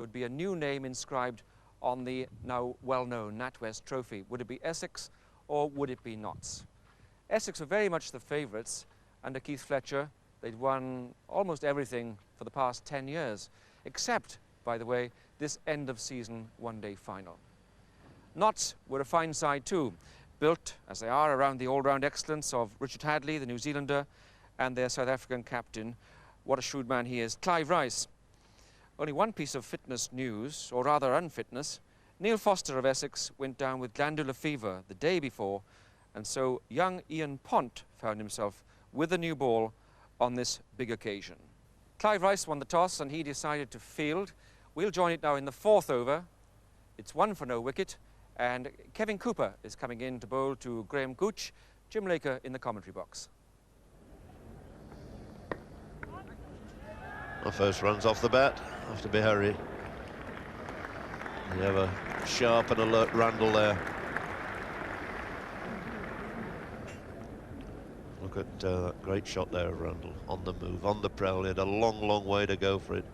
would be a new name inscribed on the now well-known NatWest trophy. Would it be Essex or would it be Notts? Essex were very much the favourites. Under Keith Fletcher, they'd won almost everything for the past 10 years, except, by the way, this end-of-season one-day final. Notts were a fine side too, built, as they are, around the all-round excellence of Richard Hadley, the New Zealander, and their South African captain. What a shrewd man he is, Clive Rice. Only one piece of fitness news, or rather unfitness. Neil Foster of Essex went down with glandular fever the day before, and so young Ian Pont found himself with a new ball on this big occasion. Clive Rice won the toss and he decided to field. We'll join it now in the 4th over. It's 1 for no wicket, and Kevin Cooper is coming in to bowl to Graham Gooch. Jim Laker in the commentary box. Our first runs off the bat, have to be hurried. You have a sharp and alert Randall there. Look at that great shot there of Randall, on the move, on the prowl. He had a long, long way to go for it.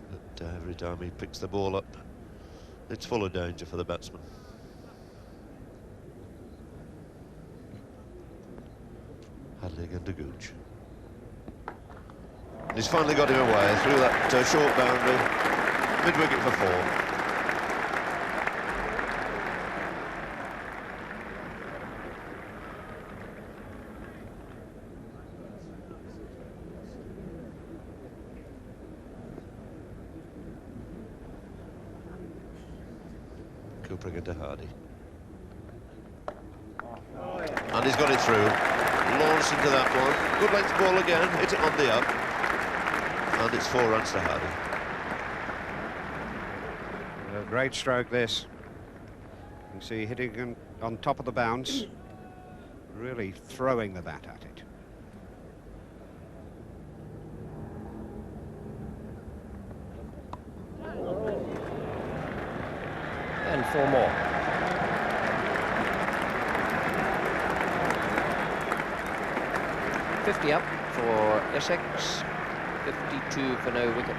But every time he picks the ball up, it's full of danger for the batsman. Hadley again to Gooch. And he's finally got him away through that short boundary, mid-wicket for 4. Cooper again to Hardy. And he's got it through. Launched into that one. Good length ball again. Hit it on the up. And it's 4 runs to Hardy. A great stroke this. You can see hitting on top of the bounce. Really throwing the bat at it. And 4 more. $50 up for Essex, 52 for no wicket.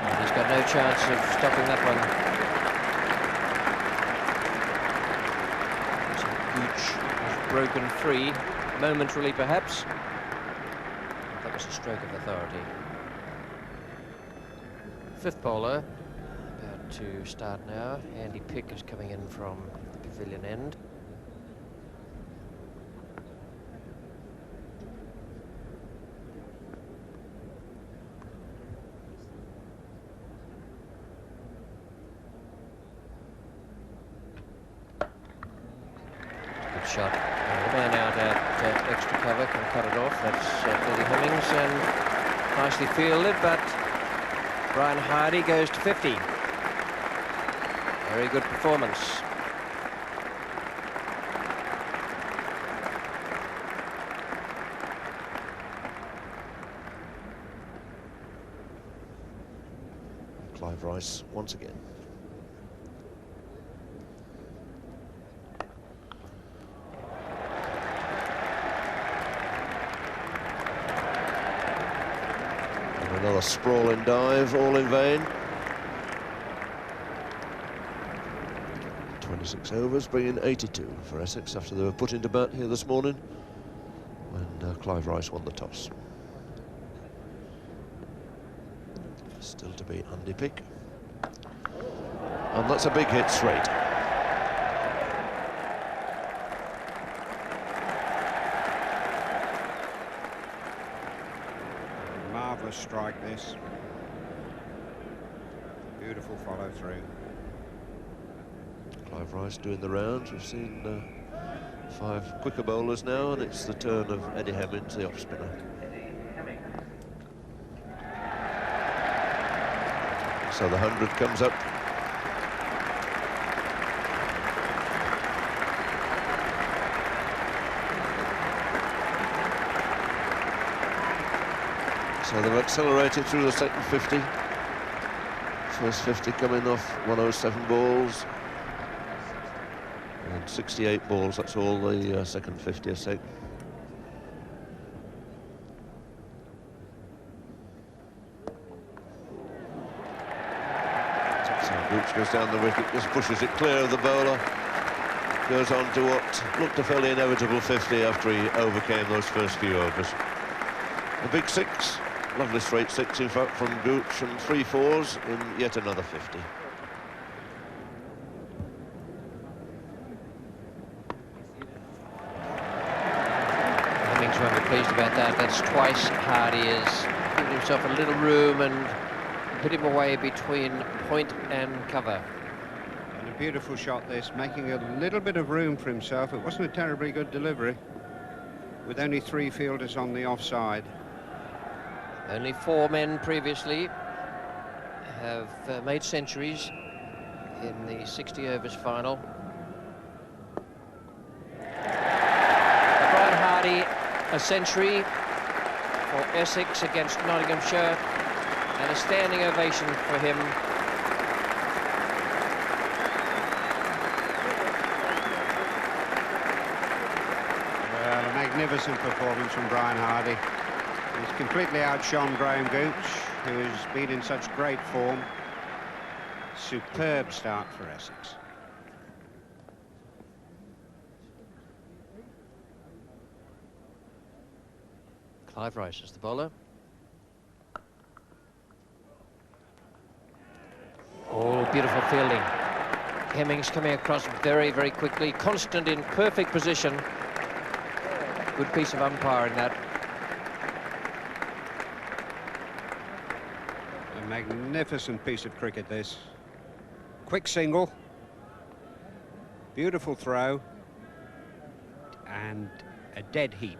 And he's got no chance of stopping that one. So Gooch has broken free, momentarily perhaps. That was a stroke of authority. 5th bowler, about to start now. Andy Pick is coming in from the pavilion end. Good shot. The man out at extra cover can cut it off. That's Eddie Hemmings, and nicely fielded, but Brian Hardy goes to 50. Very good performance. Clive Rice once again. Another sprawling dive, all in vain. 26 overs, bringing 82 for Essex after they were put into bat here this morning when Clive Rice won the toss. Still to be Andy Pick. And that's a big hit straight. Marvellous strike this. Beautiful follow through. Clive Rice doing the rounds. We've seen 5 quicker bowlers now, and it's the turn of Eddie Hemmings, the off spinner. So the 100 comes up. So they've accelerated through the second 50. First 50 coming off 107 balls. And 68 balls, that's all the second 50 has taken. which goes down the wicket, just pushes it clear of the bowler. Goes on to what looked a fairly inevitable 50 after he overcame those first few overs. A big six, lovely straight six in fact from Gooch, and 3 fours in yet another 50. Hemmings won't be pleased about that. That's twice Hardy has given himself a little room and put him away between point and cover. And a beautiful shot this, making a little bit of room for himself. It wasn't a terribly good delivery, with only 3 fielders on the offside. Only 4 men previously have made centuries in the 60 overs final. Brian Hardy, a century for Essex against Nottinghamshire, and a standing ovation for him. Well, a magnificent performance from Brian Hardy. He's completely outshone Graham Gooch, who has been in such great form. Superb start for Essex. Clive Rice is the bowler. Oh, beautiful fielding. Hemmings coming across very, very quickly, constant in perfect position. Good piece of umpiring that. A magnificent piece of cricket this. Quick single, beautiful throw, and a dead heat.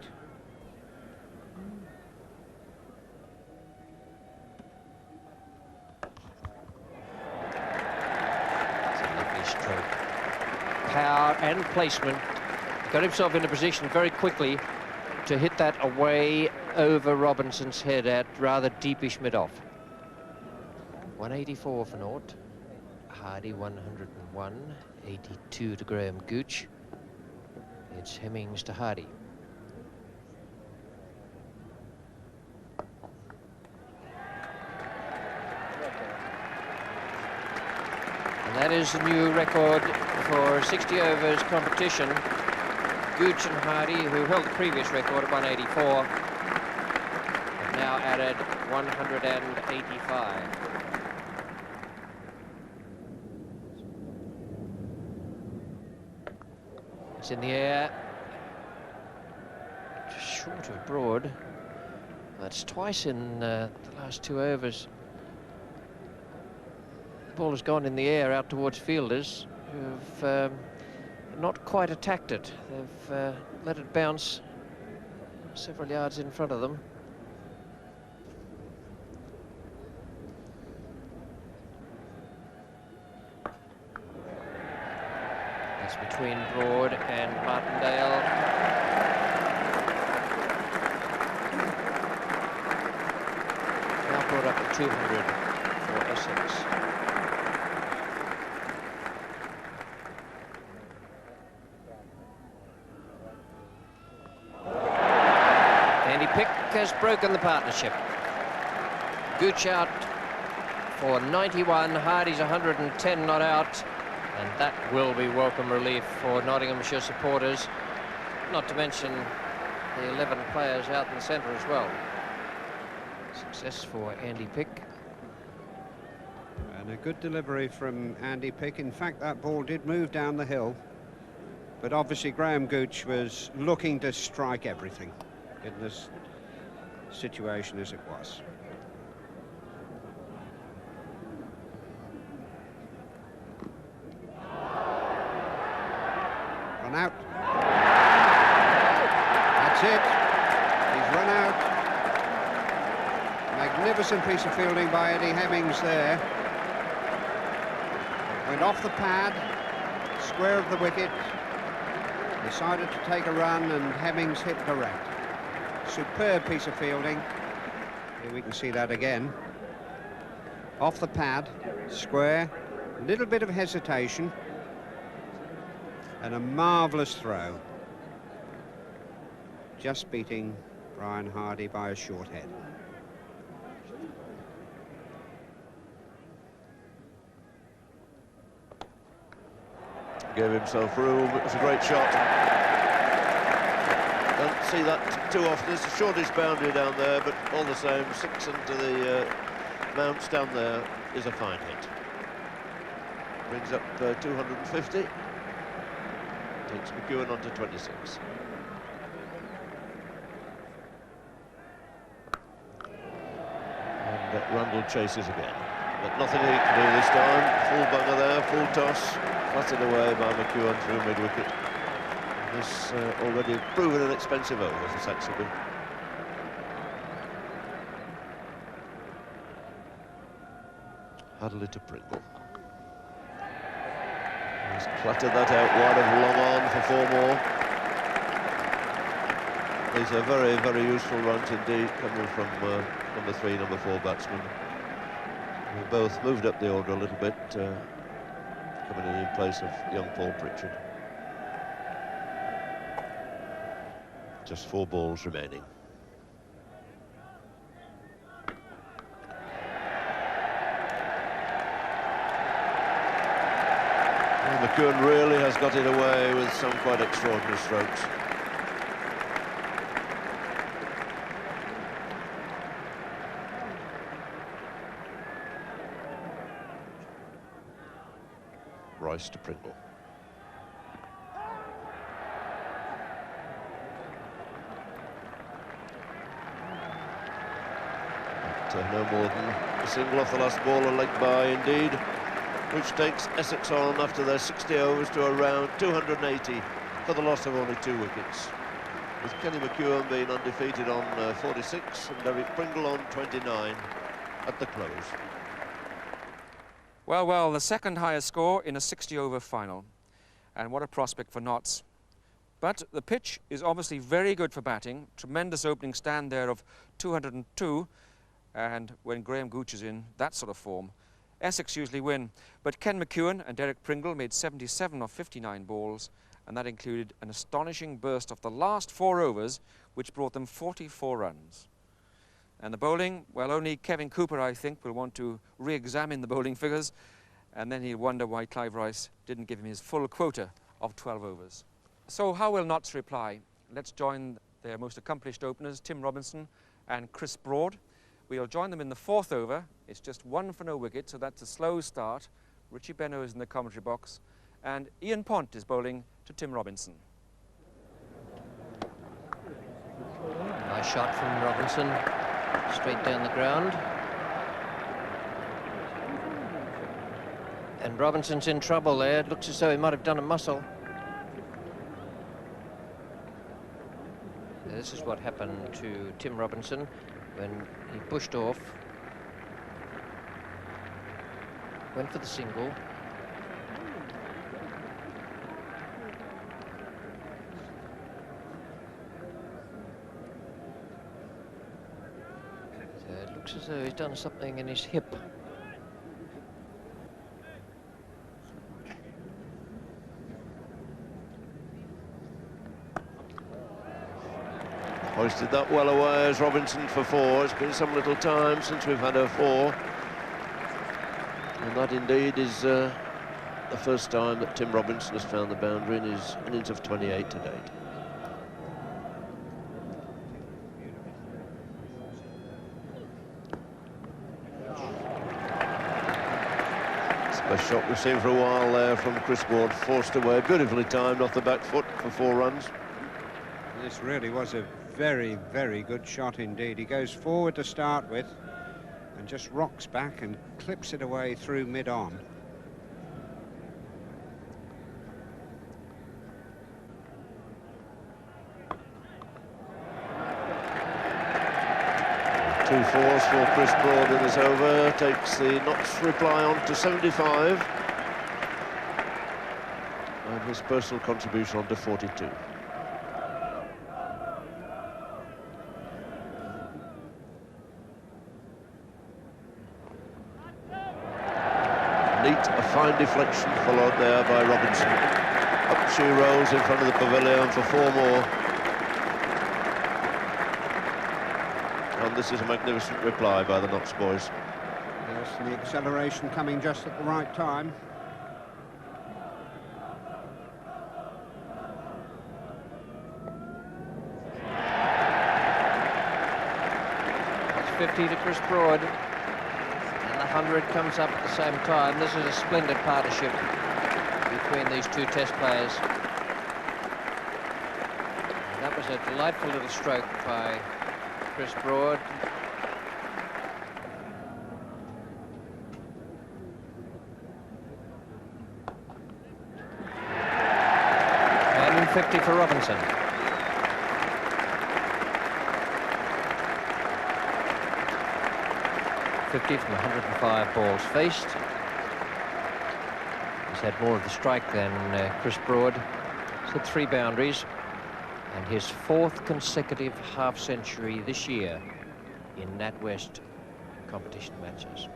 It's a lovely stroke. Power and placement. Got himself in a position very quickly to hit that away over Robinson's head at rather deepish mid-off. 184 for naught. Hardy 101, 82 to Graham Gooch. It's Hemmings to Hardy. And that is the new record for 60 overs competition. Gooch and Hardy, who held the previous record at 184, have now added 185. It's in the air, just short of broad. That's twice in the last 2 overs. The ball has gone in the air out towards fielders who've not quite attacked it. They've let it bounce several yards in front of them. That's between Broad and Martindale. Now brought up to 200 for Essex. Andy Pick has broken the partnership. Gooch out for 91, Hardy's 110 not out. And that will be welcome relief for Nottinghamshire supporters, not to mention the 11 players out in the centre as well. Success for Andy Pick. And a good delivery from Andy Pick. In fact, that ball did move down the hill, but obviously Graham Gooch was looking to strike everything in this situation as it was. Run out. That's it. He's run out. Magnificent piece of fielding by Eddie Hemmings there. Went off the pad, square of the wicket. Decided to take a run, and Hemmings hit correct. Superb piece of fielding. Here we can see that again. Off the pad, square, a little bit of hesitation, and a marvellous throw. Just beating Brian Hardy by a short head. Gave himself room. It was a great shot. Don't see that too often. It's the shortest boundary down there, but all the same, 6 into the mounts down there is a fine hit. Brings up 250. Takes McEwen on to 26. And Randall chases again. But nothing he can do this time. Full bunger there, full toss. Flattened away by McEwen through mid-wicket. This already proven an expensive over for Saxby. Hadley to Pringle. He's clattered that out wide of long on for 4 more. These are very, very useful runs indeed, coming from number 3, number 4 batsmen. They both moved up the order a little bit, coming in place of young Paul Pritchard. Just 4 balls remaining. McEwen really has got it away with some quite extraordinary strokes. Rice to Pringle. But no more than a single off the last ball, a leg by indeed, which takes Essex on after their 60 overs to around 280 for the loss of only 2 wickets. With Kenny McEwen being undefeated on 46 and Derek Pringle on 29 at the close. Well, the second highest score in a 60-over final. And what a prospect for Notts. But the pitch is obviously very good for batting. Tremendous opening stand there of 202. And when Graham Gooch is in that sort of form, Essex usually win. But Ken McEwen and Derek Pringle made 77 of 59 balls. And that included an astonishing burst of the last 4 overs, which brought them 44 runs. And the bowling, well, only Kevin Cooper, I think, will want to re-examine the bowling figures, and then he'll wonder why Clive Rice didn't give him his full quota of 12 overs. So how will Notts reply? Let's join their most accomplished openers, Tim Robinson and Chris Broad. We'll join them in the 4th over. It's just 1 for no wicket, so that's a slow start. Richie Benno is in the commentary box, and Ian Pont is bowling to Tim Robinson. Nice shot from Robinson. Straight down the ground. And Robinson's in trouble there. It looks as though he might have done a muscle. This is what happened to Tim Robinson when he pushed off. Went for the single. Looks as though he's done something in his hip. Hoisted that well away as Robinson for 4. It's been some little time since we've had a 4. And that indeed is the first time that Tim Robinson has found the boundary in his innings of 28 to date. Best shot we've seen for a while there from Chris Broad, forced away, beautifully timed off the back foot for 4 runs. This really was a very, very good shot indeed. He goes forward to start with and just rocks back and clips it away through mid-on. Two 4s for Chris Broad in this over, takes the Notts reply on to 75. And his personal contribution on to 42. Neat, a fine deflection followed there by Robinson. Up she rolls in front of the pavilion for 4 more. And this is a magnificent reply by the Notts boys. Yes, and the acceleration coming just at the right time. 50 to Chris Broad. And the 100 comes up at the same time. This is a splendid partnership between these two test players. And that was a delightful little stroke by Chris Broad. And 50 for Robinson. From 105 balls faced. He's had more of the strike than Chris Broad. He's had 3 boundaries and his 4th consecutive half-century this year in NatWest competition matches.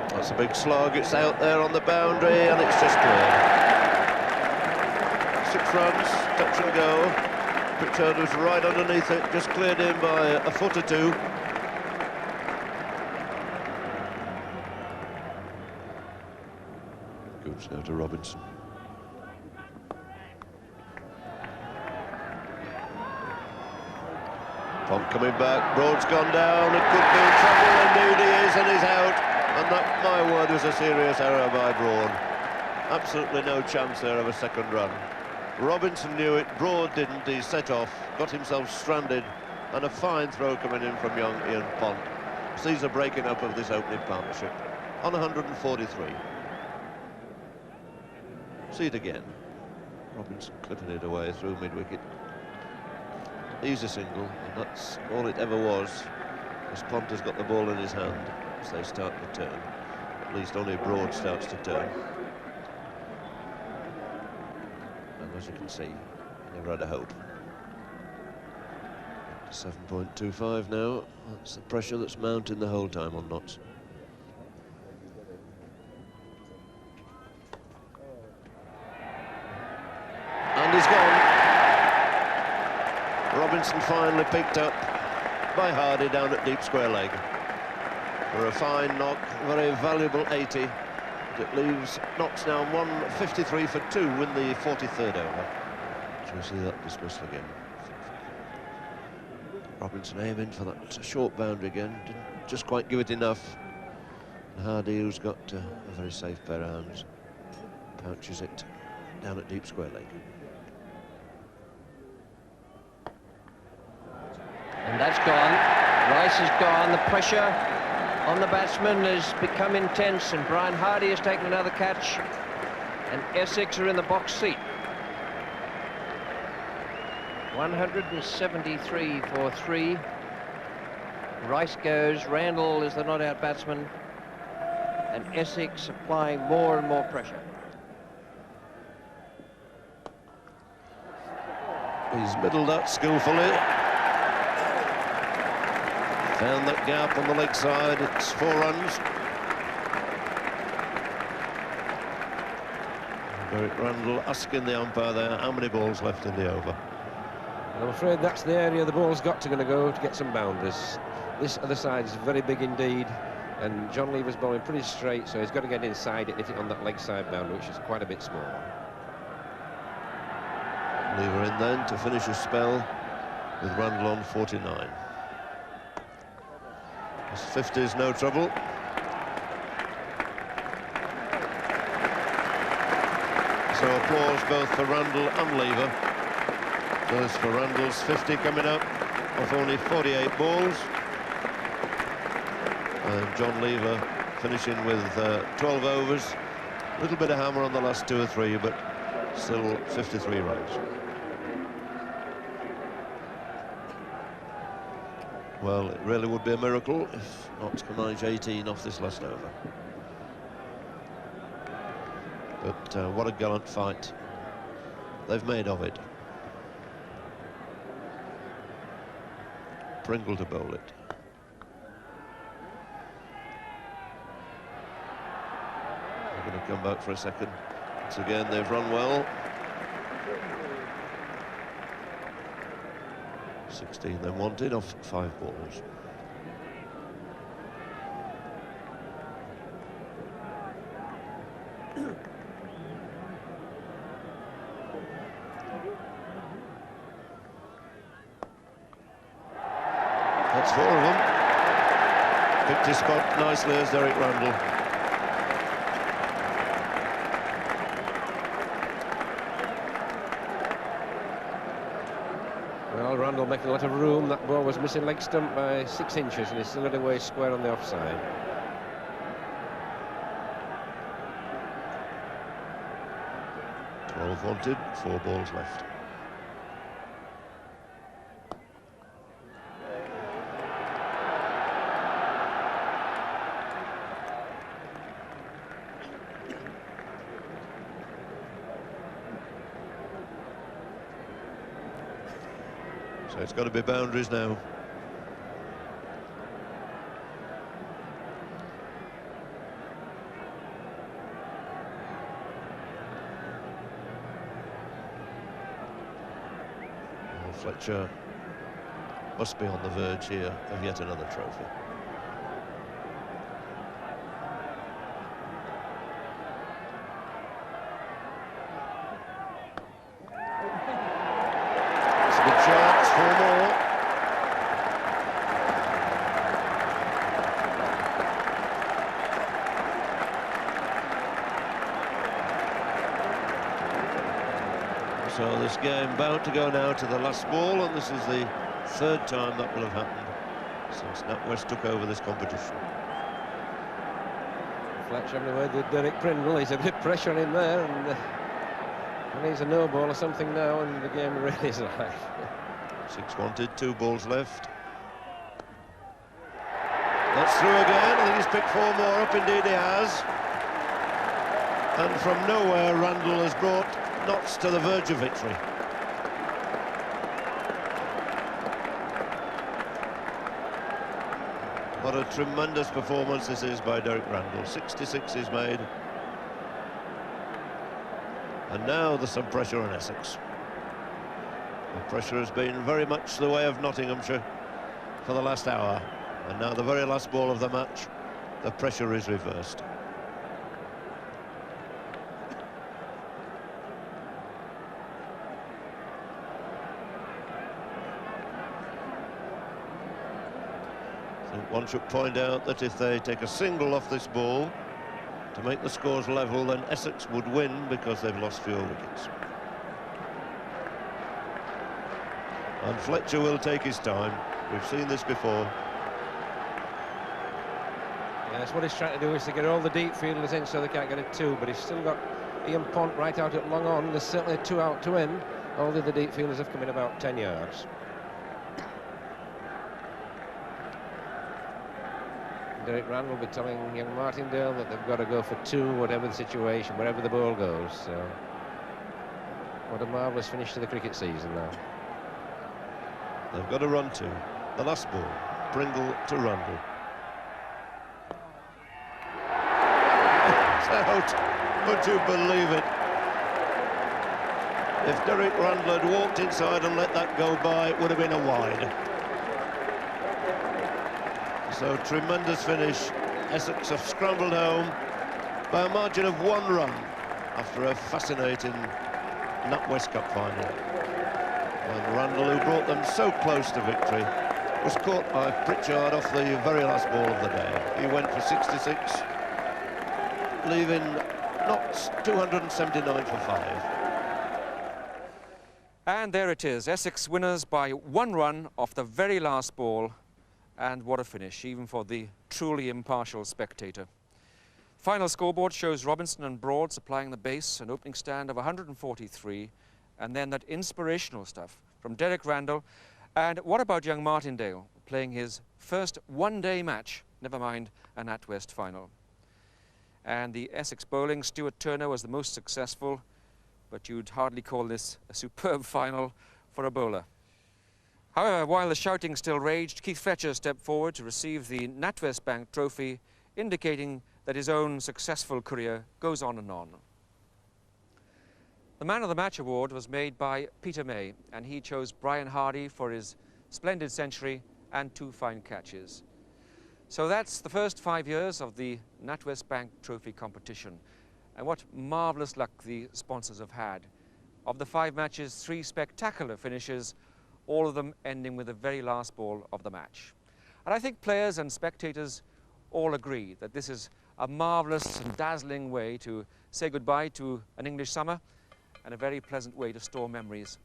That's a big slog. It's out there on the boundary and it's just cleared. 6 runs, touch and go. Pritchard was right underneath it, just cleared in by a foot or 2. Good serve to Robinson. Pont coming back, Broad's gone down, it could be trouble, indeed he is, and he's out. And that, my word, was a serious error by Broad. Absolutely no chance there of a second run. Robinson knew it, Broad didn't, he set off, got himself stranded, and a fine throw coming in from young Ian Pont. Sees a breaking up of this opening partnership on 143. See it again. Robinson clipping it away through mid-wicket. Easy single, and that's all it ever was, as Pont has got the ball in his hand as they start to turn. At least only Broad starts to turn. And as you can see, he never had a hope. 7.25 now. That's the pressure that's mounting the whole time on Notts. And he's gone. Robinson finally picked up by Hardy down at deep square leg. For a fine knock, very valuable 80. But it leaves Notts now 153 for 2 in the 43rd over. So we see that dismissal again. Robinson aiming for that short boundary again, didn't just quite give it enough. And Hardy, who's got a very safe pair of hands, pouches it down at deep square leg. And that's gone. Rice is gone. The pressure on the batsman has become intense, and Brian Hardy has taken another catch, and Essex are in the box seat. 173 for 3. Rice goes, Randall is the not-out batsman, and Essex applying more and more pressure. He's middled that skillfully. Found that gap on the leg side. It's 4 runs. Derek Randall asking the umpire there how many balls left in the over. I'm afraid that's the area the ball's got to go to get some boundaries. This other side is very big indeed, and John Lever's bowling pretty straight, so he's got to get inside it, hit it on that leg side boundary, which is quite a bit smaller. Lever in then to finish his spell with Randall on 49. His 50 is no trouble. So applause both for Randall and Lever. There's for Randall's 50 coming up off only 48 balls. And John Lever finishing with 12 overs. A little bit of hammer on the last 2 or 3, but still 53 runs. Well, it really would be a miracle if Notts can manage 18 off this last over. But what a gallant fight they've made of it. Pringle to bowl it. They're going to come back for a second. Once again, they've run well. 16 they wanted off 5 balls. That's 4 of them. Picked his spot nicely as Derek Randall. Well, Randall making a lot of room. That ball was missing leg stump by 6 inches, and he's still got away square on the offside. Wanted, 4 balls left. So it's got to be boundaries now. Fletcher must be on the verge here of yet another trophy. It's a good chance, 4 more. So this game bound to go now to the last ball, and this is the 3rd time that will have happened since NatWest took over this competition. Fletcher having a word with Derek Prindle. He's a bit of pressure on him there, and he needs a no ball or something now, and the game really is alive. 6 wanted, 2 balls left. That's through again. I think he's picked 4 more up, indeed he has. And from nowhere, Randall has brought Notts to the verge of victory. What a tremendous performance this is by Derek Randall. 66 is made. And now there's some pressure on Essex. The pressure has been very much the way of Nottinghamshire for the last hour. And now the very last ball of the match, the pressure is reversed. I think one should point out that if they take a single off this ball to make the scores level, then Essex would win because they've lost fewer wickets. And Fletcher will take his time. We've seen this before. Yes, what he's trying to do is to get all the deep fielders in so they can't get a 2, but he's still got Ian Pont right out at long on. There's certainly a 2 out to win. All the other deep fielders have come in about 10 yards. Derek Randall will be telling young Martindale that they've got to go for 2, whatever the situation, wherever the ball goes. So, what a marvellous finish to the cricket season now. They've got to run 2. The last ball, Pringle to Randall. It's out. Would you believe it? If Derek Randall had walked inside and let that go by, it would have been a wide. So tremendous finish. Essex have scrambled home by a margin of 1 run after a fascinating NatWest Cup final. And Randall, who brought them so close to victory, was caught by Pritchard off the very last ball of the day. He went for 66, leaving Notts 279 for 5. And there it is, Essex winners by 1 run off the very last ball. And what a finish, even for the truly impartial spectator. Final scoreboard shows Robinson and Broad supplying the base, an opening stand of 143, and then that inspirational stuff from Derek Randall. And what about young Martindale, playing his first one-day match, never mind a NatWest final. And the Essex bowling, Stuart Turner was the most successful, but you'd hardly call this a superb final for a bowler. However, while the shouting still raged, Keith Fletcher stepped forward to receive the NatWest Bank trophy, indicating that his own successful career goes on and on. The Man of the Match award was made by Peter May, and he chose Brian Hardy for his splendid century and 2 fine catches. So that's the first 5 years of the NatWest Bank trophy competition. And what marvellous luck the sponsors have had. Of the 5 matches, 3 spectacular finishes, all of them ending with the very last ball of the match. And I think players and spectators all agree that this is a marvellous and dazzling way to say goodbye to an English summer and a very pleasant way to store memories.